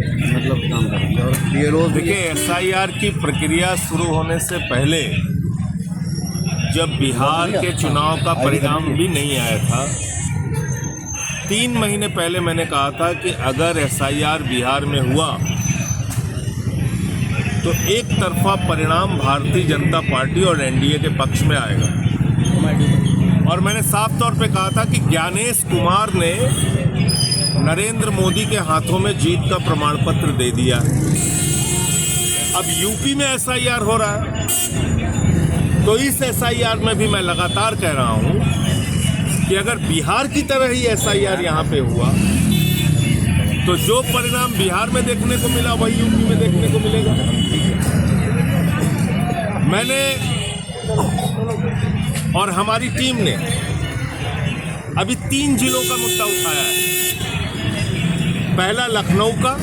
मतलब काम करेंगे। और ये रोज देखिए, एसआईआर की प्रक्रिया शुरू होने से पहले जब बिहार के चुनाव का परिणाम भी नहीं आया था, 3 महीने पहले मैंने कहा था कि अगर एसआईआर बिहार में हुआ तो एक तरफा परिणाम भारतीय जनता पार्टी और एनडीए के पक्ष में आएगा। और मैंने साफ तौर पे कहा था कि ज्ञानेश कुमार ने नरेंद्र मोदी के हाथों में जीत का प्रमाण पत्र दे दिया है। अब यूपी में एसआईआर हो रहा है, तो इस एसआईआर में भी मैं लगातार कह रहा हूं कि अगर बिहार की तरह ही एसआईआर यहां पे हुआ तो जो परिणाम बिहार में देखने को मिला वही यूपी में देखने को मिलेगा। मैंने और हमारी टीम ने अभी 3 जिलों का मुद्दा उठाया है। पहला लखनऊ का,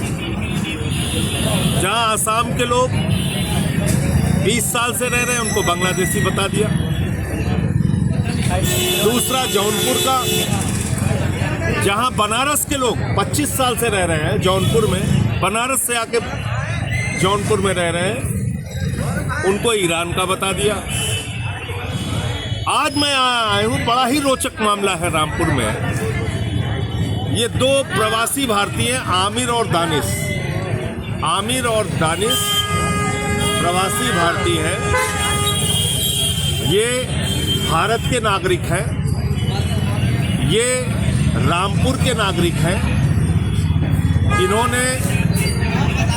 जहां असम के लोग 20 साल से रह रहे हैं, उनको बांग्लादेशी बता दिया। दूसरा जौनपुर का, जहां बनारस के लोग 25 साल से रह रहे हैं जौनपुर में, बनारस से आके जौनपुर में रह रहे हैं, उनको ईरान का बता दिया। आज मैं आया हूं, बड़ा ही रोचक मामला है रामपुर में। ये 2 प्रवासी भारतीय हैं, आमिर और दानिश। आमिर और दानिश प्रवासी भारतीय हैं। ये भारत के नागरिक हैं, ये रामपुर के नागरिक हैं। इन्होंने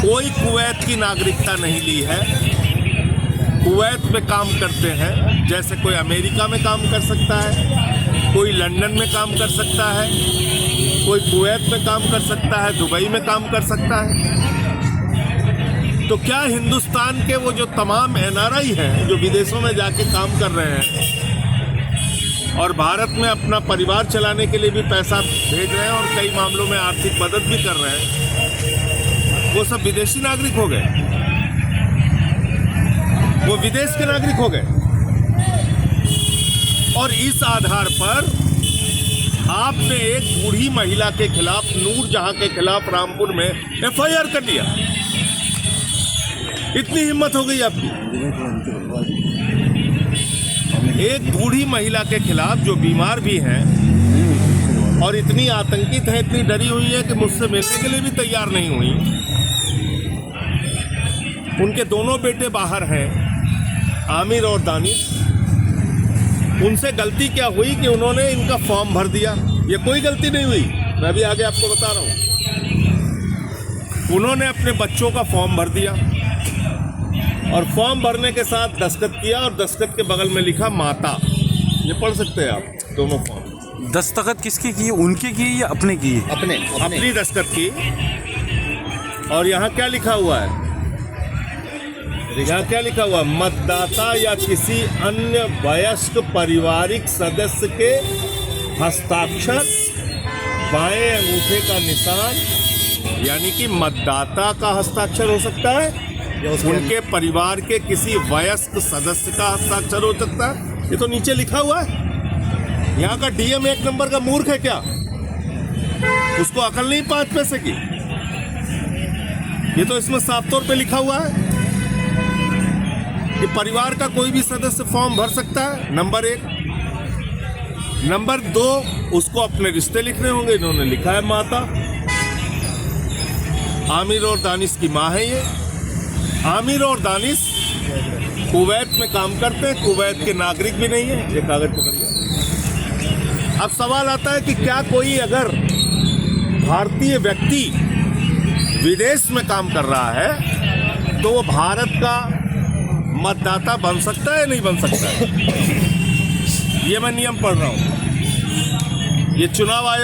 कोई कुवैत की नागरिकता नहीं ली है। कुवैत में काम करते हैं, जैसे कोई अमेरिका में काम कर सकता है, कोई लंदन में काम कर सकता है, कोई कुवैत में काम कर सकता है, दुबई में काम कर सकता है। तो क्या हिंदुस्तान के वो जो तमाम एनआरआई हैं जो विदेशों में जाके काम कर रहे हैं और भारत में अपना परिवार चलाने के लिए भी पैसा भेज रहे हैं और कई मामलों में आर्थिक मदद भी कर रहे हैं, वो सब विदेशी नागरिक हो गए, वो विदेश के नागरिक हो गए। और इस आधार पर आपने एक बूढ़ी महिला के खिलाफ, नूरजहां के खिलाफ रामपुर में एफआईआर कर दिया। इतनी हिम्मत हो गई आपकी। एक बूढ़ी महिला के खिलाफ जो बीमार भी हैं और इतनी आतंकित है, इतनी डरी हुई है कि मुझसे मिलने के लिए भी तैयार नहीं हुई। उनके दोनों बेटे बाहर हैं, आमिर और दानिश। उनसे गलती क्या हुई कि उन्होंने इनका फॉर्म भर दिया। ये कोई गलती नहीं हुई, मैं भी आगे आपको बता रहा हूं। उन्होंने अपने बच्चों का फॉर्म भर दिया और फॉर्म भरने के साथ दस्तखत किया और दस्तखत के बगल में लिखा माता। ये पढ़ सकते हैं आप दोनों फॉर्म। दस्तखत किसकी की? उनकी की या अपने की? अपनी दस्तखत की। और यहाँ क्या लिखा हुआ है? यहाँ क्या लिखा हुआ? मतदाता या किसी अन्य वयस्क पारिवारिक सदस्य के हस्ताक्षर, बाएं अंगूठे का निशान, यानी कि मतदाता का हस्ताक्षर हो सकता है, उनके परिवार के किसी वयस्क सदस्य का हस्ताक्षर हो सकता है। ये तो नीचे लिखा हुआ है। यहाँ का डीएम 1 नंबर का मूर्ख है क्या? उसको अकल नहीं 5 पैसे की? ये तो इसमें साफ तौर पे लिखा हुआ है कि परिवार का कोई भी सदस्य फॉर्म भर सकता है, नंबर 1। नंबर 2, उसको अपने रिश्ते लिखने होंगे, इन्होंने लिखा है माता। आमिर और दानिश की माँ है ये। आमिर और दानिश कुवैत में काम करते हैं, कुवैत के नागरिक भी नहीं है। ये कागज पकड़िए। अब सवाल आता है कि क्या कोई अगर भारतीय व्यक्ति विदेश में काम कर रहा है तो वो भारत का मतदाता बन सकता है, नहीं बन सकता है? ये मैं नियम पढ़ रहा हूं। ये चुनाव आयोग